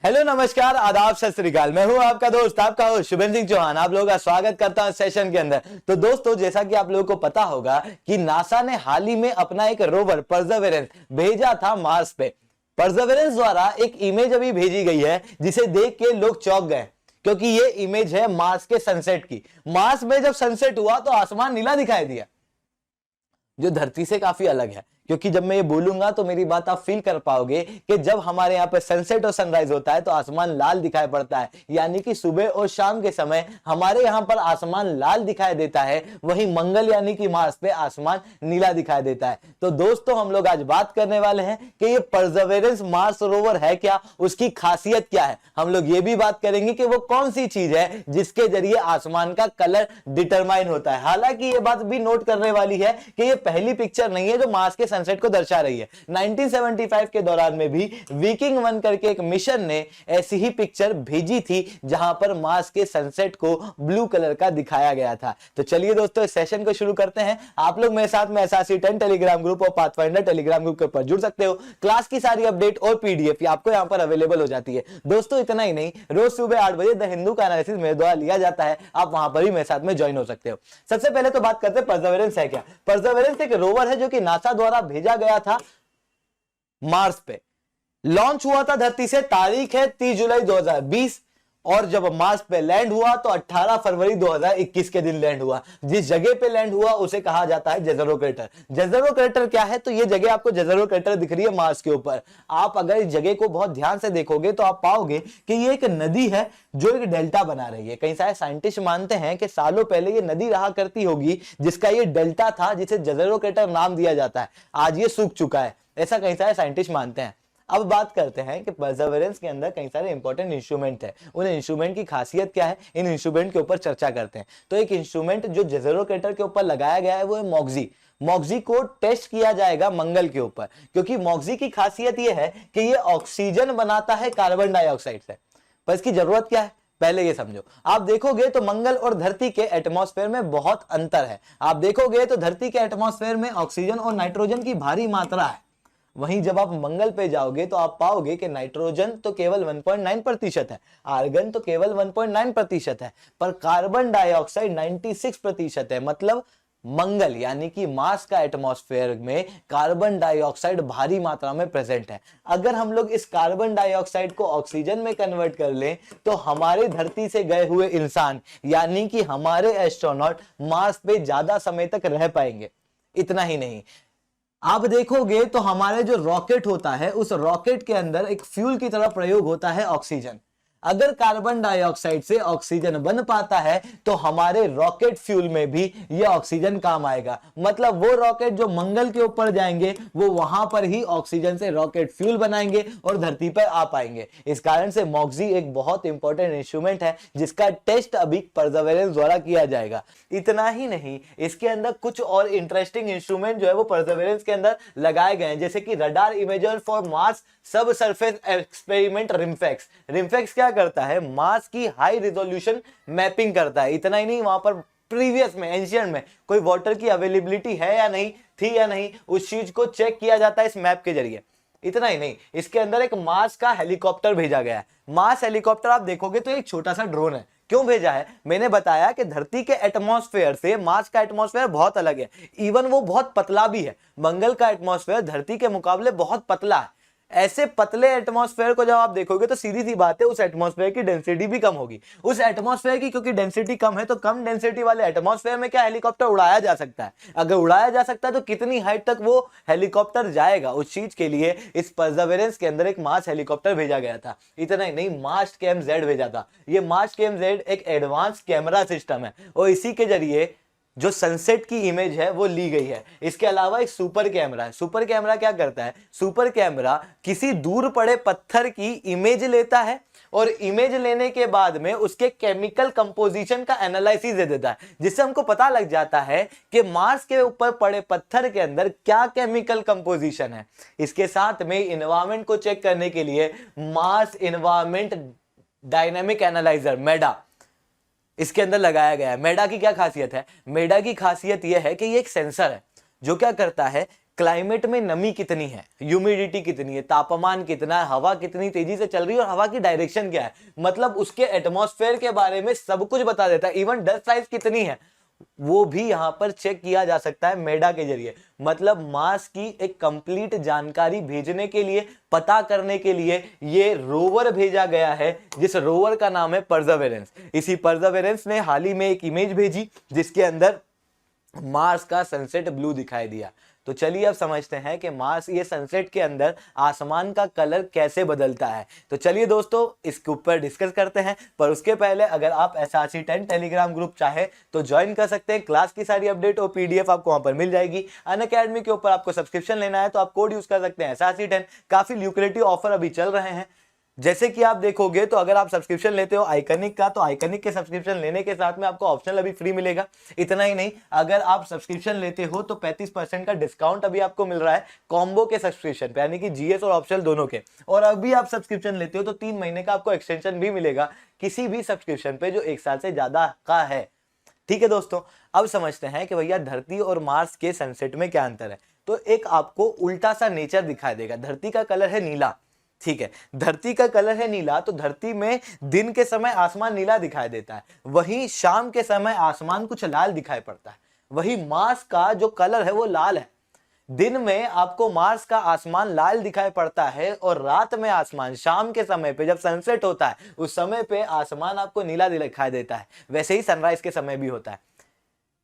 Hello नमस्कार आदाब सत श्री अकाल। मैं हूं आपका दोस्त आपका होस्ट शुभेंद्र सिंह चौहान। आप लोगों का स्वागत करता हूं सेशन के अंदर। तो दोस्तों, जैसा कि आप लोगों को पता होगा कि नासा ने हाल ही में अपना एक रोवर परसेवरेंस भेजा था मार्स पे। परसेवरेंस द्वारा एक इमेज अभी भेजी गई है जिसे देख के लोग चौंक गए, क्योंकि ये इमेज है मार्स के सनसेट की। मार्स में जब सनसेट हुआ तो आसमान नीला दिखाई दिया, जो धरती से काफी अलग है। क्योंकि जब मैं ये बोलूंगा तो मेरी बात आप फील कर पाओगे कि जब हमारे यहाँ पे सनसेट और सनराइज होता है तो आसमान लाल दिखाई पड़ता है, यानी कि सुबह और शाम के समय हमारे यहाँ पर आसमान लाल दिखाई देता है, वहीं मंगल यानी कि मार्स पे आसमान नीला दिखाई देता है। तो दोस्तों, हम लोग आज बात करने वाले हैं कि ये परसेवरेंस मार्स रोवर है क्या, उसकी खासियत क्या है। हम लोग ये भी बात करेंगे कि वो कौन सी चीज है जिसके जरिए आसमान का कलर डिटरमाइन होता है। हालांकि ये बात भी नोट करने वाली है कि ये पहली पिक्चर नहीं है जो मार्स के सनसेट को दर्शा रही है। 1975 के दौरान में भी विकिंग 1 करके एक मिशन ने ऐसी ही पिक्चर भेजी थी जहां पर मार्स के सनसेट को ब्लू कलर का दिखाया गया था। तो चलिए दोस्तों, इस सेशन को शुरू करते हैं। आप लोग मेरे साथ में एसआरसी 10 टेलीग्राम ग्रुप और पाथफाइंडर टेलीग्राम ग्रुप के ऊपर जुड़ सकते हो। क्लास की सारी अपडेट और पीडीएफ आपको यहां पर अवेलेबल हो जाती है। दोस्तों, इतना ही नहीं, रोज सुबह 8 बजे द हिंदू का एनालिसिस मेरे द्वारा लिया जाता है, आप वहां पर भी मेरे साथ में ज्वाइन हो सकते हो। सबसे पहले तो बात करते हैं परसेवरेंस है क्या। परसेवरेंस एक रोवर है जो कि नासा द्वारा भेजा गया था मार्स पे। लॉन्च हुआ था धरती से, तारीख है 30 जुलाई 2020, और जब मार्स पे लैंड हुआ तो 18 फरवरी 2021 के दिन लैंड हुआ। जिस जगह पे लैंड हुआ उसे कहा जाता है जेज़रो क्रेटर। जेज़रो क्रेटर क्या है? तो ये जगह आपको जेज़रो क्रेटर दिख रही है मार्स के ऊपर। आप अगर इस जगह को बहुत ध्यान से देखोगे तो आप पाओगे कि ये एक नदी है जो एक डेल्टा बना रही है। कई सारे साइंटिस्ट मानते हैं कि सालों पहले ये नदी रहा करती होगी जिसका ये डेल्टा था, जिसे जेज़रो क्रेटर नाम दिया जाता है। आज ये सूख चुका है, ऐसा कई सारे साइंटिस्ट मानते हैं। अब बात करते हैं कि परसेवरेंस के अंदर कई सारे इंपॉर्टेंट इंस्ट्रूमेंट है, उन इंस्ट्रूमेंट की खासियत क्या है, इन इंस्ट्रूमेंट के ऊपर चर्चा करते हैं। तो एक इंस्ट्रूमेंट जो जेज़रो क्रेटर के ऊपर लगाया गया है वो है मॉक्सी। मॉक्सी को टेस्ट किया जाएगा मंगल के ऊपर, क्योंकि मॉक्सी की खासियत यह है कि ये ऑक्सीजन बनाता है कार्बन डाइऑक्साइड से। पर इसकी जरूरत क्या है, पहले ये समझो। आप देखोगे तो मंगल और धरती के एटमॉस्फेयर में बहुत अंतर है। आप देखोगे तो धरती के एटमॉस्फेयर में ऑक्सीजन और नाइट्रोजन की भारी मात्रा है, वहीं जब आप मंगल पे जाओगे तो आप पाओगे कि नाइट्रोजन तो केवल 1.9% है, आर्गन तो केवल 1.9% है, पर कार्बन डाइऑक्साइड 96% है। मतलब मंगल यानी कि मार्स का एटमॉस्फेयर में कार्बन डाइऑक्साइड भारी मात्रा में प्रेजेंट है। अगर हम लोग इस कार्बन डाइऑक्साइड को ऑक्सीजन में कन्वर्ट कर लें तो हमारे धरती से गए हुए इंसान यानी कि हमारे एस्ट्रोनॉट मार्स पे ज्यादा समय तक रह पाएंगे। इतना ही नहीं, आप देखोगे तो हमारे जो रॉकेट होता है उस रॉकेट के अंदर एक फ्यूल की तरह प्रयोग होता है ऑक्सीजन। अगर कार्बन डाइऑक्साइड से ऑक्सीजन बन पाता है तो हमारे रॉकेट फ्यूल में भी यह ऑक्सीजन काम आएगा। मतलब वो रॉकेट जो मंगल के ऊपर जाएंगे वो वहां पर ही ऑक्सीजन से रॉकेट फ्यूल बनाएंगे और धरती पर आ पाएंगे। इस कारण से मॉक्सी एक बहुत इंपॉर्टेंट इंस्ट्रूमेंट है जिसका टेस्ट अभी परसेवरेंस द्वारा किया जाएगा। इतना ही नहीं, इसके अंदर कुछ और इंटरेस्टिंग इंस्ट्रूमेंट जो है वो परसेवरेंस के अंदर लगाए गए हैं, जैसे कि रडार इमेजर फॉर मार्स सब सरफेस एक्सपेरिमेंट रिम्फेक्स। रिम्फेक्स क्या करता है? मार्स की हाई रिजोल्यूशन मैपिंग करता है। इतना ही नहीं, वहां पर प्रीवियस में एंशिएंट में कोई वाटर की अवेलेबिलिटी है या नहीं थी या नहीं, उस चीज को चेक किया जाता है इस मैप के जरिए। इतना ही नहीं, इसके अंदर एक मार्स का हेलीकॉप्टर भेजा गया है। मार्स हेलीकॉप्टर आप देखोगे तो एक छोटा सा ड्रोन है। क्यों भेजा है? मैंने बताया कि धरती के एटमॉस्फेयर से मार्स का एटमॉस्फेयर बहुत अलग है, इवन वो बहुत पतला भी है। मंगल का एटमॉस्फेयर धरती के मुकाबले बहुत पतला है। ऐसे पतले एटमॉस्फेयर को जब आप देखोगे तो सीधी सी बात है उस एटमॉस्फेयर की डेंसिटी भी कम होगी। उस एटमॉस्फेयर की क्योंकि डेंसिटी कम है तो कम डेंसिटी वाले एटमॉस्फेयर में क्या हेलीकॉप्टर उड़ाया जा सकता है? अगर उड़ाया जा सकता है तो कितनी हाइट तक वो हेलीकॉप्टर जाएगा? उस चीज के लिए इस परसेवरेंस के अंदर एक मार्स हेलीकॉप्टर भेजा गया था। इतना ही नहीं, मार्स KM-Z भेजा था। ये मार्स KM-Z एक एडवांस कैमरा सिस्टम है और इसी के जरिए जो सनसेट की इमेज है वो ली गई है। इसके अलावा एक सुपर कैमरा है। सुपर कैमरा क्या करता है? सुपर कैमरा किसी दूर पड़े पत्थर की इमेज लेता है और इमेज लेने के बाद में उसके केमिकल कंपोजिशन का एनालिसिस दे देता है, जिससे हमको पता लग जाता है कि मार्स के ऊपर पड़े पत्थर के अंदर क्या केमिकल कंपोजिशन है। इसके साथ में इन्वायरमेंट को चेक करने के लिए मार्स इन्वायरमेंट डायनेमिक एनालाइजर मेडा इसके अंदर लगाया गया है। मेडा की क्या खासियत है? मेडा की खासियत यह है कि ये एक सेंसर है जो क्या करता है क्लाइमेट में नमी कितनी है, ह्यूमिडिटी कितनी है, तापमान कितना है, हवा कितनी तेजी से चल रही है और हवा की डायरेक्शन क्या है, मतलब उसके एटमॉस्फेयर के बारे में सब कुछ बता देता है। इवन डस्ट साइज कितनी है वो भी यहां पर चेक किया जा सकता है मेडा के जरिए। मतलब मार्स की एक कंप्लीट जानकारी भेजने के लिए, पता करने के लिए ये रोवर भेजा गया है, जिस रोवर का नाम है परसेवरेंस। इसी परसेवरेंस ने हाल ही में एक इमेज भेजी जिसके अंदर मार्स का सनसेट ब्लू दिखाई दिया। तो चलिए अब समझते हैं कि मार्स ये सनसेट के अंदर आसमान का कलर कैसे बदलता है। तो चलिए दोस्तों इसके ऊपर डिस्कस करते हैं, पर उसके पहले अगर आप SRC10 टेलीग्राम ग्रुप चाहे तो ज्वाइन कर सकते हैं। क्लास की सारी अपडेट और PDF आपको वहां पर मिल जाएगी। अनअकैडमी के ऊपर आपको सब्सक्रिप्शन लेना है तो आप कोड यूज कर सकते हैं SRC10। काफी ल्यूक्रेटिव ऑफर अभी चल रहे हैं। जैसे कि आप देखोगे तो अगर आप सब्सक्रिप्शन लेते हो आइकनिक का, तो आइकनिक के सब्सक्रिप्शन लेने के साथ में आपको ऑप्शनल अभी फ्री मिलेगा। इतना ही नहीं, अगर आप सब्सक्रिप्शन लेते हो तो 35% का डिस्काउंट अभी आपको मिल रहा है कॉम्बो के सब्सक्रिप्शन पे, यानी कि GS और ऑप्शनल दोनों के। और अभी आप सब्सक्रिप्शन लेते हो तो 3 महीने का आपको एक्सटेंशन भी मिलेगा किसी भी सब्सक्रिप्शन पे जो 1 साल से ज्यादा का है। ठीक है दोस्तों, अब समझते हैं कि भैया धरती और मार्स के सनसेट में क्या अंतर है। तो एक आपको उल्टा सा नेचर दिखाई देगा। धरती का कलर है नीला, ठीक है, धरती का कलर है नीला, तो धरती में दिन के समय आसमान नीला दिखाई देता है, वहीं शाम के समय आसमान कुछ लाल दिखाई पड़ता है। वहीं मार्स का जो कलर है वो लाल है। दिन में आपको मार्स का आसमान लाल दिखाई पड़ता है और रात में आसमान, शाम के समय पे जब सनसेट होता है उस समय पे आसमान आपको नीला दिखाई देता है। वैसे ही सनराइज के समय भी होता है।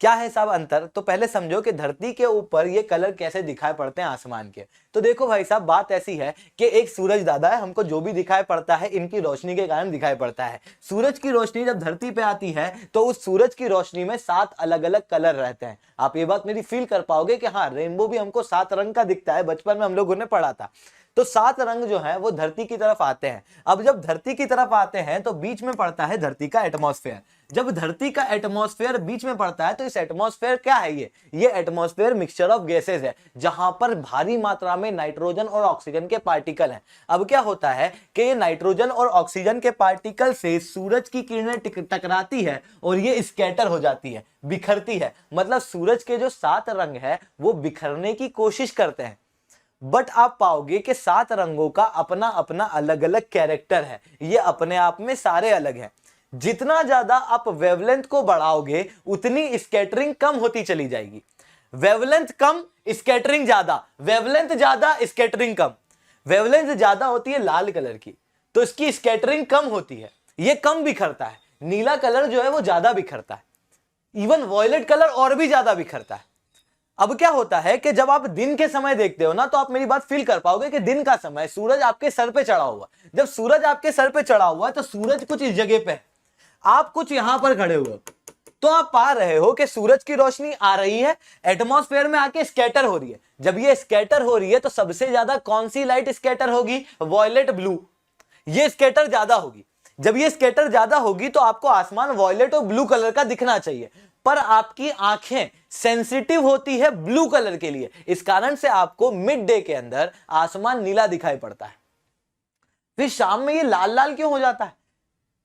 क्या है साहब अंतर? तो पहले समझो कि धरती के ऊपर ये कलर कैसे दिखाई पड़ते हैं आसमान के। तो देखो भाई साहब, बात ऐसी है कि एक सूरज दादा है, हमको जो भी दिखाई पड़ता है इनकी रोशनी के कारण दिखाई पड़ता है। सूरज की रोशनी जब धरती पे आती है तो उस सूरज की रोशनी में 7 अलग अलग कलर रहते हैं। आप ये बात मेरी फील कर पाओगे कि हाँ, रेनबो भी हमको 7 रंग का दिखता है, बचपन में हम लोगों ने पढ़ा था। तो 7 रंग जो है वो धरती की तरफ आते हैं। अब जब धरती की तरफ आते हैं तो बीच में पड़ता है धरती का एटमॉस्फेयर। जब धरती का एटमॉस्फेयर बीच में पड़ता है तो इस एटमॉस्फेयर क्या है, ये एटमॉस्फेयर मिक्सचर ऑफ गैसेस है, जहां पर भारी मात्रा में नाइट्रोजन और ऑक्सीजन के पार्टिकल हैं। अब क्या होता है कि ये नाइट्रोजन और ऑक्सीजन के पार्टिकल से सूरज की किरणें टकराती है और ये स्कैटर हो जाती है, बिखरती है। मतलब सूरज के जो 7 रंग है वो बिखरने की कोशिश करते हैं, बट आप पाओगे कि 7 रंगों का अपना अपना अलग अलग कैरेक्टर है। ये अपने आप में सारे अलग हैं। जितना ज्यादा आप वेवलेंथ को बढ़ाओगे उतनी स्कैटरिंग कम होती चली जाएगी। वेवलेंथ कम, स्कैटरिंग ज्यादा, वेवलेंथ ज्यादा, स्कैटरिंग कम। वेवलेंथ ज्यादा होती है लाल कलर की, तो इसकी स्कैटरिंग कम होती है, ये कम बिखरता है। नीला कलर जो है वो ज्यादा बिखरता है। इवन वॉयलेट कलर और भी ज्यादा बिखरता है। अब क्या होता है कि जब आप दिन के समय देखते हो ना, तो आप मेरी बात फील कर पाओगे कि दिन का समय सूरज आपके सर पे चढ़ा हुआ। जब सूरज आपके सर पे चढ़ा हुआ है तो सूरज कुछ इस जगह पे है, आप कुछ यहां पर खड़े हुए हो, तो आप पा रहे हो कि सूरज की रोशनी आ रही है, एटमॉस्फेयर में आके स्कैटर हो रही है। जब ये स्कैटर हो रही है तो सबसे ज्यादा कौन सी लाइट स्कैटर होगी? वॉयलेट ब्लू, ये स्कैटर ज्यादा होगी। जब ये स्कैटर ज्यादा होगी तो आपको आसमान वॉयलेट और ब्लू कलर का दिखना चाहिए, पर आपकी आंखें सेंसिटिव होती है ब्लू कलर के लिए। इस कारण से आपको मिड डे के अंदर आसमान नीला दिखाई पड़ता है। फिर शाम में ये लाल लाल क्यों हो जाता है?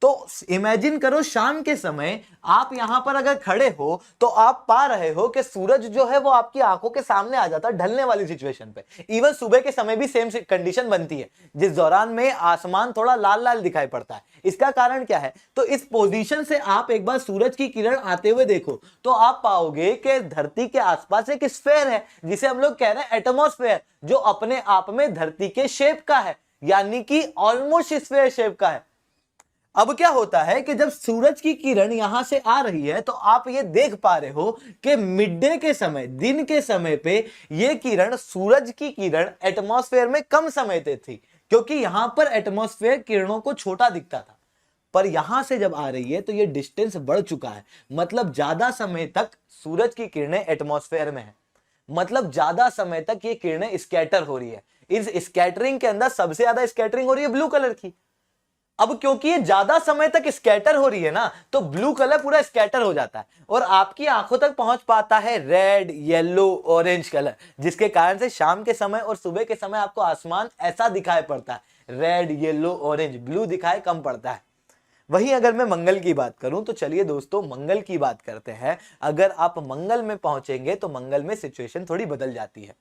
तो इमेजिन करो, शाम के समय आप यहां पर अगर खड़े हो तो आप पा रहे हो कि सूरज जो है वो आपकी आंखों के सामने आ जाता है ढलने वाली सिचुएशन पे। इवन सुबह के समय भी सेम कंडीशन बनती है, जिस दौरान में आसमान थोड़ा लाल लाल दिखाई पड़ता है। इसका कारण क्या है? तो इस पोजीशन से आप एक बार सूरज की किरण आते हुए देखो तो आप पाओगे कि धरती के आसपास एक स्फेयर है, जिसे हम लोग कह रहे हैं एटमॉस्फेयर, जो अपने आप में धरती के शेप का है, यानी कि ऑलमोस्ट स्फेयर शेप का है। अब क्या होता है कि जब सूरज की किरण यहां से आ रही है तो आप ये देख पा रहे हो कि मिड डे के समय, दिन के समय पे ये किरण, सूरज की किरण एटमॉस्फेयर में कम समय तक थी, क्योंकि यहां पर एटमॉस्फेयर किरणों को छोटा दिखता था। पर यहां से जब आ रही है तो ये डिस्टेंस बढ़ चुका है, मतलब ज्यादा समय तक सूरज की किरणें एटमॉस्फेयर में है, मतलब ज्यादा समय तक ये किरणें स्कैटर हो रही है। इस स्कैटरिंग के अंदर सबसे ज्यादा स्कैटरिंग हो रही है ब्लू कलर की। अब क्योंकि ये ज्यादा समय तक स्कैटर हो रही है ना, तो ब्लू कलर पूरा स्कैटर हो जाता है और आपकी आंखों तक पहुंच पाता है रेड, येलो, ऑरेंज कलर, जिसके कारण से शाम के समय और सुबह के समय आपको आसमान ऐसा दिखाई पड़ता है, रेड, येलो, ऑरेंज, ब्लू दिखाई कम पड़ता है। वहीं अगर मैं मंगल की बात करूं तो चलिए दोस्तों मंगल की बात करते हैं। अगर आप मंगल में पहुंचेंगे तो मंगल में सिचुएशन थोड़ी बदल जाती है।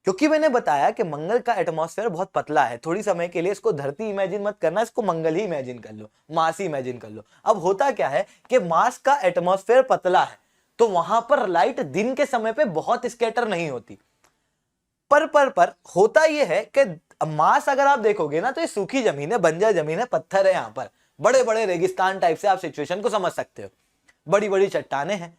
क्योंकि मैंने बताया कि मंगल का एटमॉस्फेयर बहुत पतला है। थोड़ी समय के लिए इसको धरती इमेजिन मत करना, इसको मंगल ही इमेजिन कर लो, मार्स ही इमेजिन कर लो। अब होता क्या है कि मार्स का एटमॉस्फेयर पतला है, तो वहां पर लाइट दिन के समय पे बहुत स्कैटर नहीं होती। पर होता यह है कि मार्स अगर आप देखोगे ना, तो ये सूखी जमीन है, बंजर जमीन है, पत्थर है, यहाँ पर बड़े बड़े रेगिस्तान टाइप से आप सिचुएशन को समझ सकते हो, बड़ी बड़ी चट्टाने हैं।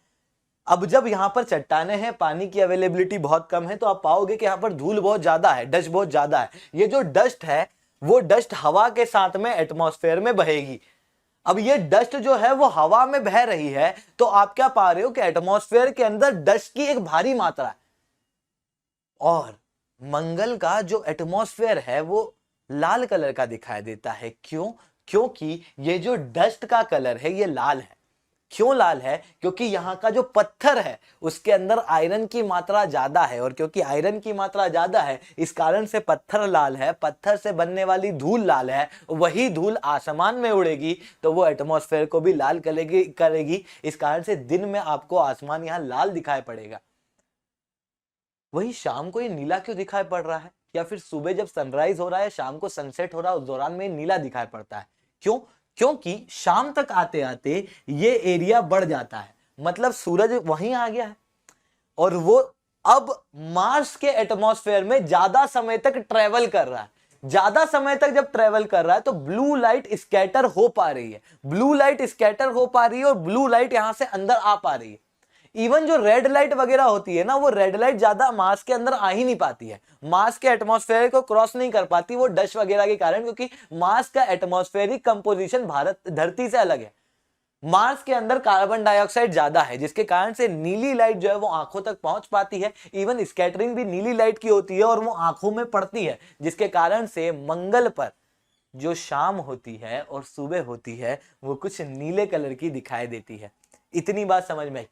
अब जब यहाँ पर चट्टाने हैं, पानी की अवेलेबिलिटी बहुत कम है, तो आप पाओगे कि यहाँ पर धूल बहुत ज्यादा है, डस्ट बहुत ज्यादा है। ये जो डस्ट है वो डस्ट हवा के साथ में एटमॉस्फेयर में बहेगी। अब ये डस्ट जो है वो हवा में बह रही है, तो आप क्या पा रहे हो कि एटमॉस्फेयर के अंदर डस्ट की एक भारी मात्रा है। और मंगल का जो एटमॉस्फेयर है वो लाल कलर का दिखाई देता है। क्यों? क्योंकि ये जो डस्ट का कलर है ये लाल है। क्यों लाल है? क्योंकि यहाँ का जो पत्थर है उसके अंदर आयरन की मात्रा ज्यादा है, और क्योंकि आयरन की मात्रा ज्यादा है इस कारण से पत्थर लाल है, पत्थर से बनने वाली धूल लाल है। वही धूल आसमान में उड़ेगी तो वो एटमॉस्फेयर को भी लाल करेगी। इस कारण से दिन में आपको आसमान यहाँ लाल दिखाई पड़ेगा। वही शाम को ये नीला क्यों दिखाई पड़ रहा है, या फिर सुबह जब सनराइज हो रहा है, शाम को सनसेट हो रहा है, उस दौरान में नीला दिखाई पड़ता है? क्यों? क्योंकि शाम तक आते आते ये एरिया बढ़ जाता है, मतलब सूरज वहीं आ गया है, और वो अब मार्स के एटमॉस्फेयर में ज्यादा समय तक ट्रेवल कर रहा है। ज्यादा समय तक जब ट्रेवल कर रहा है तो ब्लू लाइट स्कैटर हो पा रही है, ब्लू लाइट स्कैटर हो पा रही है, और ब्लू लाइट यहां से अंदर आ पा रही है। इवन जो रेड लाइट वगैरह होती है ना, वो रेड लाइट ज्यादा मार्स के अंदर आ ही नहीं पाती है, मार्स के एटमॉस्फेयर को क्रॉस नहीं कर पाती, वो डस्ट वगैरह के कारण, क्योंकि मार्स का एटमॉस्फेरिक कंपोजिशन धरती से अलग है। मार्स के अंदर कार्बन डाइऑक्साइड ज्यादा है, जिसके कारण से नीली लाइट जो है वो आंखों तक पहुंच पाती है। इवन स्कैटरिंग भी नीली लाइट की होती है और वो आंखों में पड़ती है, जिसके कारण से मंगल पर जो शाम होती है और सुबह होती है वो कुछ नीले कलर की दिखाई देती है। इतनी बात समझ में आई।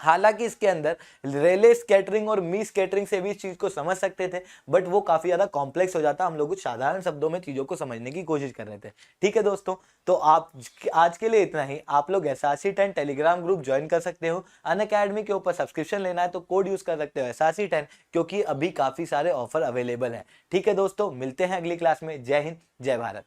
हालांकि इसके अंदर रेले स्कैटरिंग और मी स्कैटरिंग से भी इस चीज को समझ सकते थे, बट वो काफी ज्यादा कॉम्प्लेक्स हो जाता, हम लोग कुछ साधारण शब्दों में चीजों को समझने की कोशिश कर रहे थे। ठीक है दोस्तों, तो आप आज के लिए इतना ही। आप लोग SRC10 टेलीग्राम ग्रुप ज्वाइन कर सकते हो। अनअकैडमी के ऊपर सब्सक्रिप्शन लेना है तो कोड यूज कर सकते हो SRC10, क्योंकि अभी काफी सारे ऑफर अवेलेबल है। ठीक है दोस्तों, मिलते हैं अगली क्लास में। जय हिंद, जय भारत।